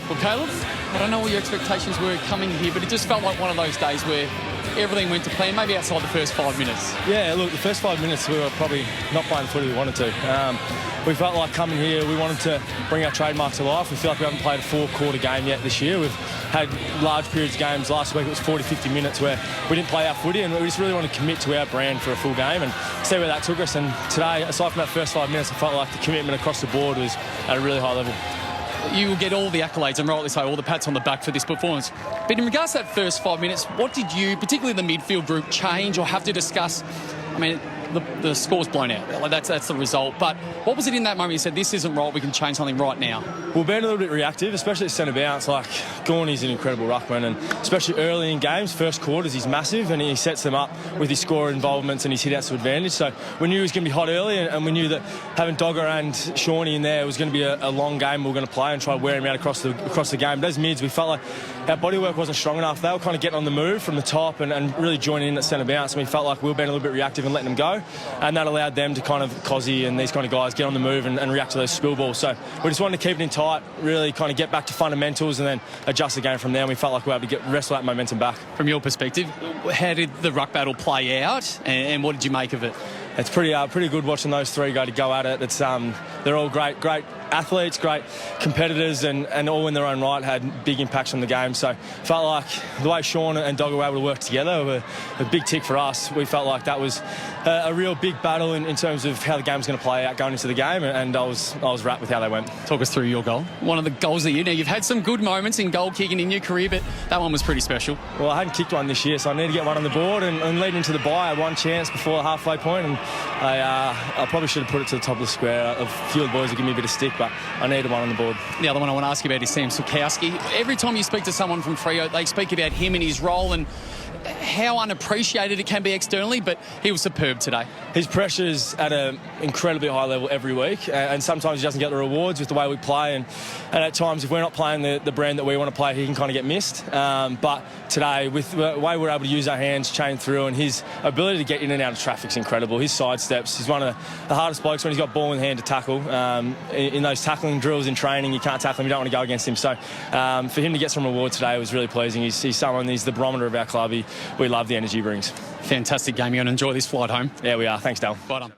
Well, Caleb, I don't know what your expectations were coming here, but it just felt like one of those days where everything went to plan, maybe outside the first 5 minutes. Yeah, look, the first 5 minutes we were probably not playing the footy we wanted to. We felt like coming here, we wanted to bring our trademark to life. We feel like we haven't played a four-quarter game yet this year. We've had large periods of games. Last week it was 40, 50 minutes where we didn't play our footy, and we just really wanted to commit to our brand for a full game and see where that took us. And today, aside from that first 5 minutes, I felt like the commitment across the board was at a really high level. You will get all the accolades, and rightly so, all the pats on the back for this performance. But in regards to that first 5 minutes, what did you, particularly the midfield group, change or have to discuss? I mean, the score's blown out. Like that's the result. But what was it in that moment you said, this isn't right, we can change something right now? We've been a little bit reactive, especially at centre bounce. Like, Gorney's an incredible ruckman, and especially early in games, first quarters, he's massive, and he sets them up with his score involvements and his hit-outs to advantage. So we knew he was going to be hot early, and we knew that having Dogger and Shawnee in there was going to be a long game we were going to play and try to wear him out across the game. But those mids, we felt like our bodywork wasn't strong enough. They were kind of getting on the move from the top and really joining in at centre bounce, and we felt like we were being a little bit reactive and letting them go, and that allowed them to kind of, Cozzy and these kind of guys, get on the move and react to those spill balls. So we just wanted to keep it in tight, really kind of get back to fundamentals and then adjust the game from there, and we felt like we were able to wrestle that momentum back. From your perspective, how did the ruck battle play out, and what did you make of it? It's pretty good watching those three go at it. It's they're all great athletes, great competitors, and all in their own right had big impacts on the game. So felt like the way Sean and Dogger were able to work together were a big tick for us. We felt like that was a real big battle in terms of how the game's going to play out going into the game, and I was wrapped with how they went. Talk us through your goal. One of the goals that you've had some good moments in goal kicking in your career, but that one was pretty special. Well, I hadn't kicked one this year, so I need to get one on the board, and leading into the bye, I had one chance before the halfway point, and I probably should have put it to the top of the square. A few of the boys would give me a bit of stick, but I needed one on the board. The other one I want to ask you about is Sam Sukowski. Every time you speak to someone from Freo, they speak about him and his role and how unappreciated it can be externally, but he was superb today. His pressure's at an incredibly high level every week, and sometimes he doesn't get the rewards with the way we play, and at times if we're not playing the brand that we want to play, he can kind of get missed. But today, with the way we're able to use our hands, chain through, and his ability to get in and out of traffic's incredible. His sidesteps, he's one of the hardest blokes when he's got ball in hand to tackle. In those tackling drills in training, you can't tackle him, you don't want to go against him. So for him to get some reward today was really pleasing. He's someone, he's the barometer of our club. We love the energy he brings. Fantastic game. You're going to enjoy this flight home. Yeah, we are. Thanks, Dal. Right on.